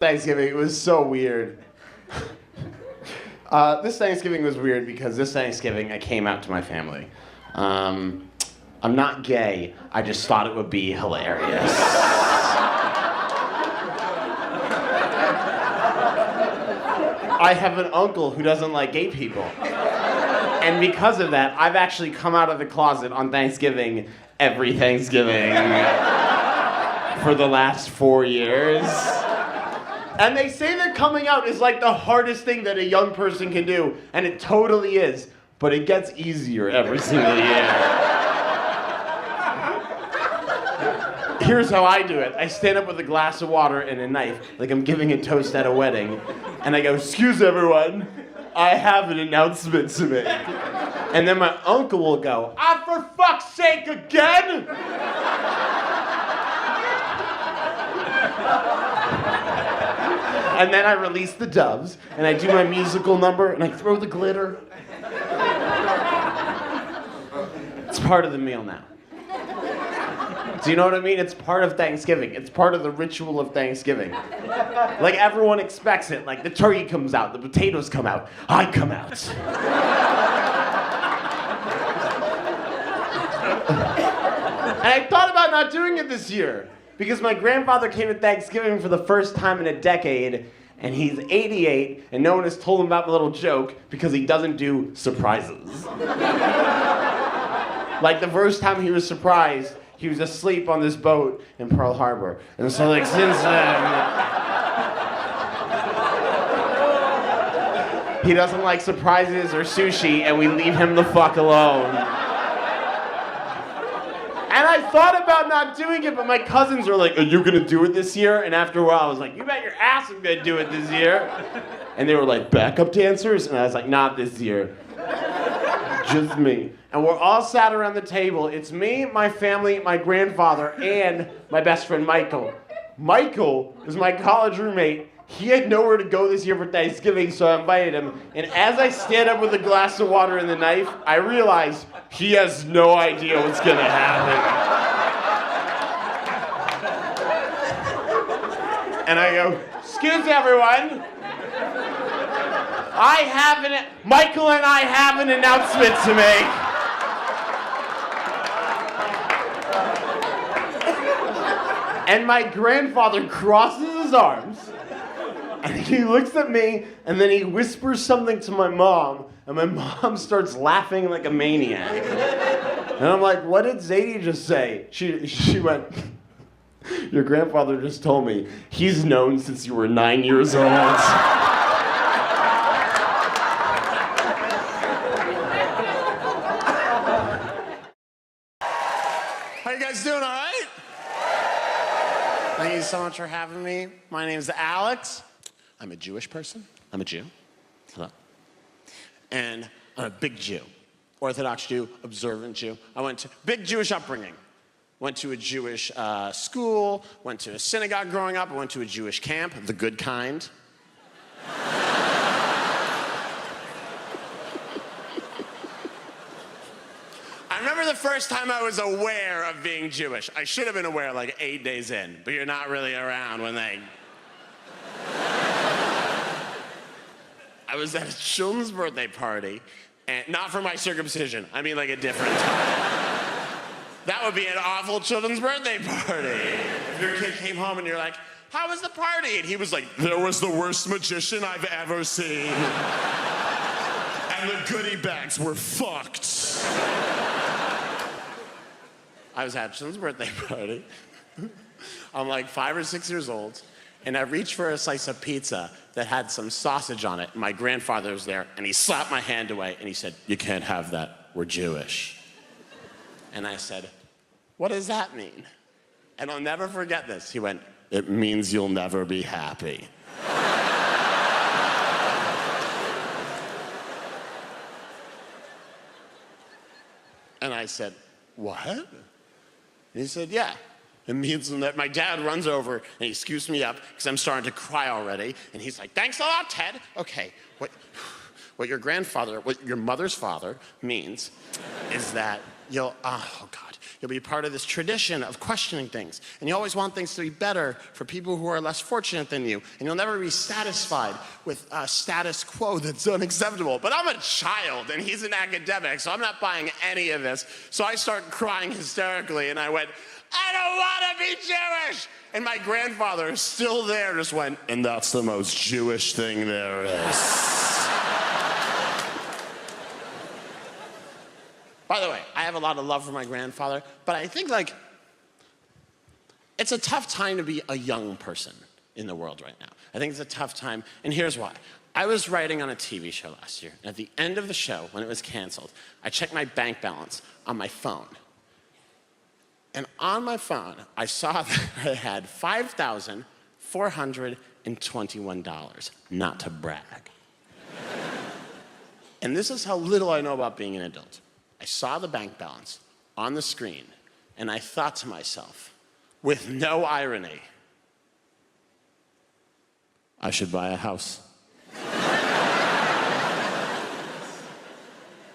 Thanksgiving, it was so weird. This Thanksgiving was weird because this Thanksgiving I came out to my family. I'm not gay, I just thought it would be hilarious. I have an uncle who doesn't like gay people. And because of that, I've actually come out of the closet on Thanksgiving every Thanksgiving for the last 4 years. And they say that coming out is like the hardest thing that a young person can do, and it totally is, but it gets easier every single year. Here's how I do it. I stand up with a glass of water and a knife, like I'm giving a toast at a wedding, and I go, "Excuse everyone, I have an announcement to make." And then my uncle will go, "Ah, for fuck's sake, again?" And then I release the doves, and I do my musical number, and I throw the glitter. It's part of the meal now. Do you know what I mean? It's part of Thanksgiving. It's part of the ritual of Thanksgiving. Like, everyone expects it. Like, the turkey comes out, the potatoes come out, I come out. And I thought about not doing it this year, because my grandfather came to Thanksgiving for the first time in a decade, and he's 88, and no one has told him about the little joke because he doesn't do surprises. Like, the first time he was surprised, he was asleep on this boat in Pearl Harbor. And so, like, since then, he doesn't like surprises or sushi, and we leave him the fuck alone. And I thought about not doing it, but my cousins were like, "Are you gonna do it this year?" And after a while, I was like, "You bet your ass I'm gonna do it this year." And they were like, "Backup dancers?" And I was like, "Not this year. Just me." And we're all sat around the table. It's me, my family, my grandfather, and my best friend, Michael. Michael is my college roommate. He had nowhere to go this year for Thanksgiving, so I invited him. And as I stand up with a glass of water and the knife, I realize he has no idea what's gonna happen. And I go, "Excuse everyone. Michael and I have an announcement to make." And my grandfather crosses his arms, and he looks at me, and then he whispers something to my mom, and my mom starts laughing like a maniac. And I'm like, "What did Zadie just say?" She went, "Your grandfather just told me he's known since you were 9 years old." How you guys doing, all right? Thank you so much for having me. My name is Alex. I'm a Jewish person. I'm a Jew. Hello. And I'm a big Jew. Orthodox Jew, observant Jew. I went to big Jewish upbringing. Went to a Jewish school, went to a synagogue growing up, I went to a Jewish camp, the good kind. I remember the first time I was aware of being Jewish. I should have been aware like 8 days in, but you're not really around when they... I was at a children's birthday party, and not for my circumcision, I mean like a different time. That would be an awful children's birthday party. If your kid came home and you're like, "How was the party?" And he was like, "There was the worst magician I've ever seen. And the goodie bags were fucked." I was at a children's birthday party. I'm like 5 or 6 years old, and I reached for a slice of pizza that had some sausage on it. My grandfather was there, and he slapped my hand away, and he said, "You can't have that, we're Jewish." And I said, "What does that mean?" And I'll never forget this. He went, "It means you'll never be happy." And I said, "What?" And he said, "Yeah. It means that..." My dad runs over and he scoops me up because I'm starting to cry already. And he's like, "Thanks a lot, Ted. Okay, what your mother's father means is that you'll be part of this tradition of questioning things. And you always want things to be better for people who are less fortunate than you. And you'll never be satisfied with a status quo that's unacceptable. But I'm a child and he's an academic, so I'm not buying any of this. So I start crying hysterically and I went, I don't want to be Jewish! And my grandfather, still there, just went, and that's the most Jewish thing there is. By the way, I have a lot of love for my grandfather, but I think, like, it's a tough time to be a young person in the world right now. I think it's a tough time, and here's why. I was writing on a TV show last year, and at the end of the show, when it was canceled, I checked my bank balance on my phone. And on my phone, I saw that I had $5,421, not to brag. And this is how little I know about being an adult. I saw the bank balance on the screen, and I thought to myself, with no irony, I should buy a house.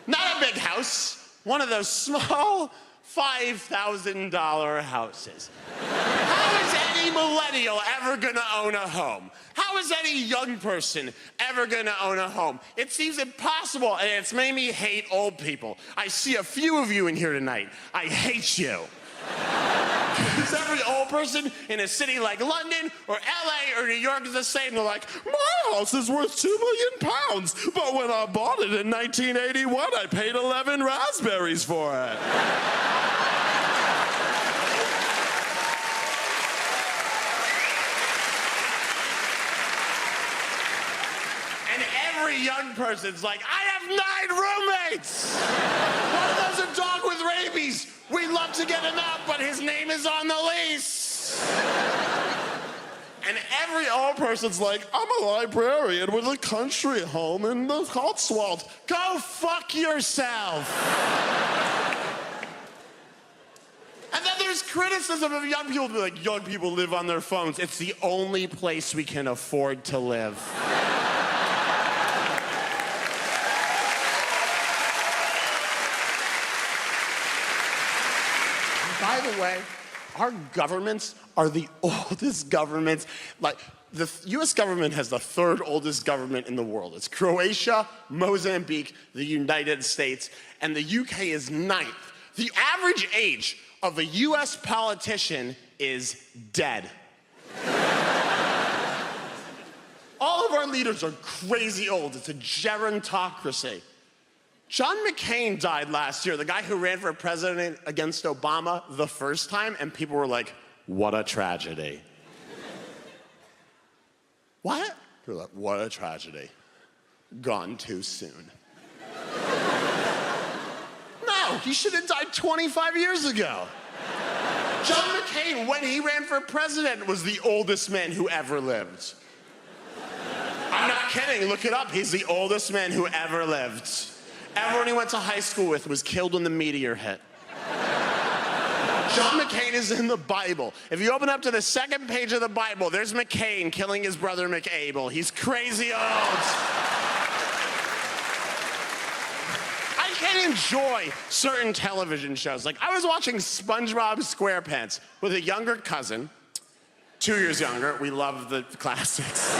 Not a big house, one of those small $5,000 houses. How is any millennial ever gonna own a home? How is any young person ever gonna own a home? It seems impossible, and it's made me hate old people. I see a few of you in here tonight. I hate you. Because every old person in a city like London or LA or New York is the same. They're like, my house is worth £2 million, but when I bought it in 1981, I paid 11 raspberries for it. And every young person's like, I have 9 roommates. One of them's a dog with rabies. We'd love to get him out, but his name is on the lease. And every old person's like, I'm a librarian with a country home in the Cotswolds. Go fuck yourself. And then there's criticism of young people. Be like, young people live on their phones. It's the only place we can afford to live. By the way, our governments are the oldest governments. Like, the US government has the 3rd oldest government in the world. It's Croatia, Mozambique, the United States, and the UK is 9th. The average age of a US politician is dead. All of our leaders are crazy old. It's a gerontocracy. John McCain died last year, the guy who ran for president against Obama the first time, and people were like, what a tragedy. What? They're like, what a tragedy. Gone too soon. No, he should have died 25 years ago. John McCain, when he ran for president, was the oldest man who ever lived. I'm not kidding, look it up. He's the oldest man who ever lived. Everyone he went to high school with was killed when the meteor hit. John McCain is in the Bible. If you open up to the 2nd page of the Bible, there's McCain killing his brother McAbel. He's crazy old. I can't enjoy certain television shows. Like, I was watching SpongeBob SquarePants with a younger cousin, 2 years younger. We love the classics.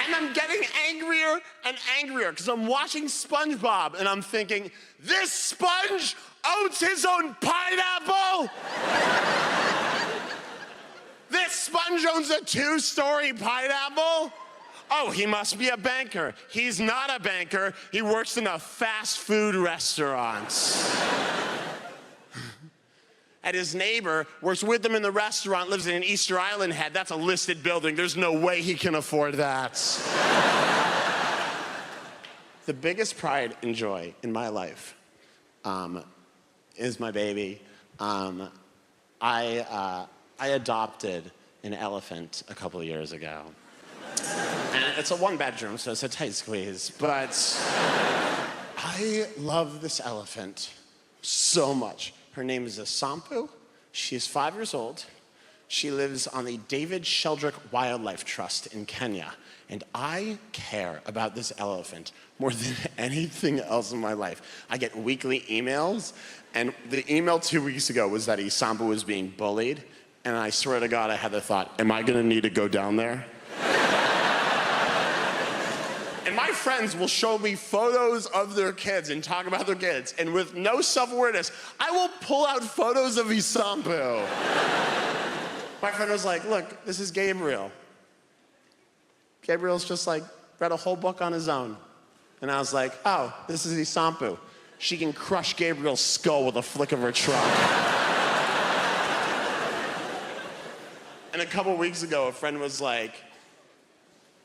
And I'm getting angrier and angrier because I'm watching SpongeBob and I'm thinking, this sponge owns his own pineapple? This sponge owns a 2-story pineapple? Oh, he must be a banker. He's not a banker. He works in a fast food restaurant. And his neighbor works with him in the restaurant, lives in an Easter Island head. That's a listed building. There's no way he can afford that. The biggest pride and joy in my life is my baby. I adopted an elephant a couple of years ago. And it's a 1-bedroom, so it's a tight squeeze. But I love this elephant so much. Her name is Asampu. She's 5 years old. She lives on the David Sheldrick Wildlife Trust in Kenya. And I care about this elephant more than anything else in my life. I get weekly emails, and the email 2 weeks ago was that Isambu was being bullied, and I swear to God, I had the thought, am I gonna need to go down there? And my friends will show me photos of their kids and talk about their kids, and with no self-awareness, I will pull out photos of Isambu. My friend was like, look, this is Gabriel. Gabriel's just like read a whole book on his own. And I was like, oh, this is Isambu. She can crush Gabriel's skull with a flick of her trunk. And a couple weeks ago, a friend was like,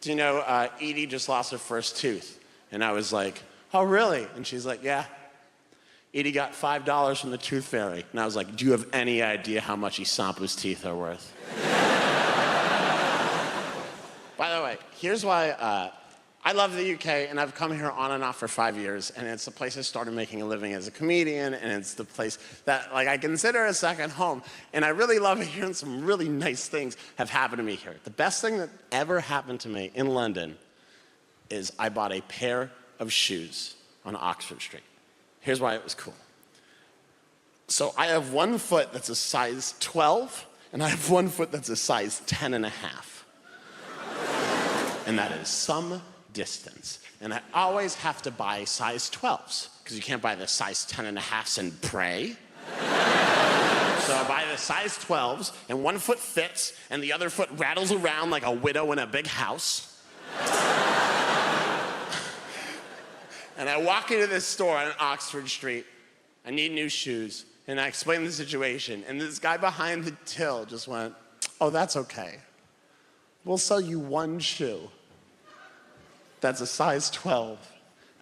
do you know, Edie just lost her first tooth? And I was like, oh, really? And she's like, yeah. Edie got $5 from the tooth fairy. And I was like, do you have any idea how much Isambu's teeth are worth? By the way, here's why I love the UK, and I've come here on and off for 5 years, and it's the place I started making a living as a comedian, and it's the place that I consider a second home. And I really love it here, and some really nice things have happened to me here. The best thing that ever happened to me in London is I bought a pair of shoes on Oxford Street. Here's why it was cool. So I have one foot that's a size 12, and I have one foot that's a size 10 and a half. And that is some distance. And I always have to buy size 12s, because you can't buy the size 10 and a halfs and pray. So I buy the size 12s, and one foot fits, and the other foot rattles around like a widow in a big house. And I walk into this store on Oxford Street. I need new shoes. And I explain the situation. And this guy behind the till just went, oh, that's okay. We'll sell you one shoe that's a size 12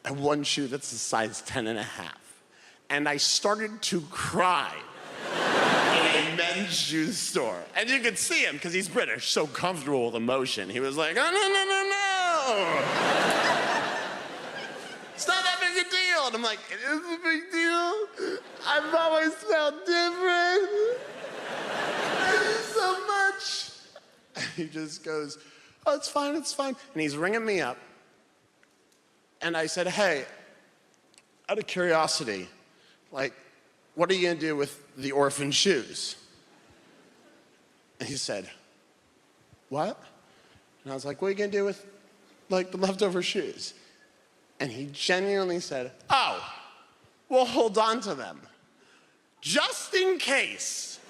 and one shoe that's a size 10 and a half. And I started to cry in a men's shoes store. And you could see him, because he's British, so comfortable with emotion. He was like, oh, no, no, no, no. It's not that big a deal. And I'm like, it is a big deal. I've always felt different. So much. And he just goes, oh, it's fine, it's fine. And he's ringing me up. And I said, hey, out of curiosity, what are you gonna do with the orphan shoes? And he said, what? And I was like, what are you gonna do with, the leftover shoes? And he genuinely said, oh, we'll hold on to them. Just in case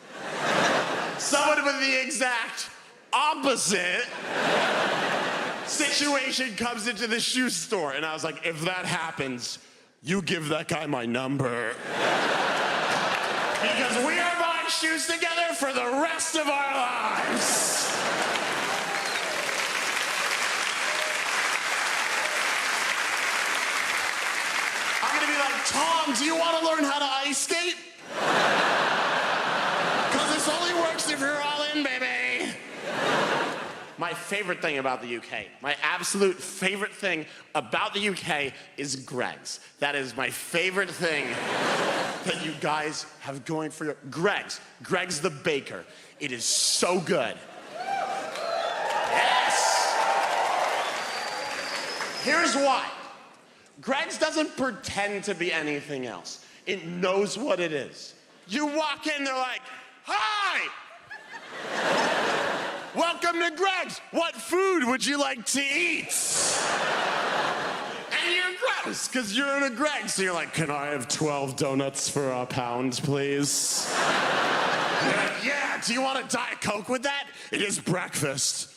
someone with the exact opposite situation comes into the shoe store. And I was like, if that happens, you give that guy my number. Because we are buying shoes together for the rest of our lives. I'm gonna be like, Tom, do you want to learn how to ice skate? Because this only works if you're all in, baby. My favorite thing about the UK, my absolute favorite thing about the UK is Greggs. That is my favorite thing that you guys have going for you. Greggs the baker. It is so good. Yes! Here's why. Greggs doesn't pretend to be anything else. It knows what it is. You walk in, they're like, hi! Welcome to Greggs. What food would you like to eat? And you're gross, because you're in a Greggs. So you're like, can I have 12 donuts for £1, please? You're like, yeah, do you want a Diet Coke with that? It is breakfast.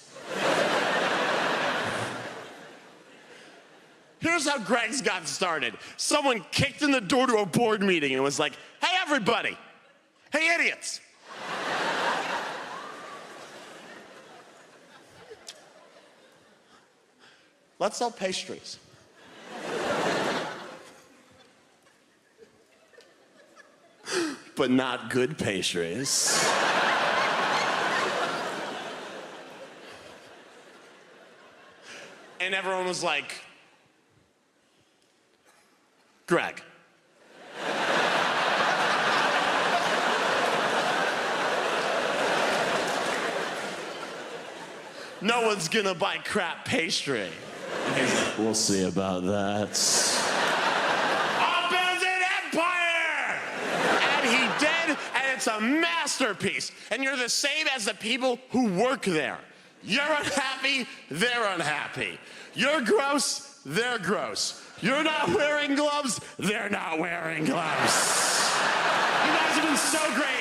Here's how Greggs got started. Someone kicked in the door to a board meeting and was like, hey, everybody. Hey, idiots. Let's sell pastries. But not good pastries. And everyone was like, Greg. no one's gonna buy crap pastry. And he's like, we'll see about that. I'll build an empire! And he did, and it's a masterpiece. And you're the same as the people who work there. You're unhappy, they're unhappy. You're gross, they're gross. You're not wearing gloves, they're not wearing gloves. You guys have been so great.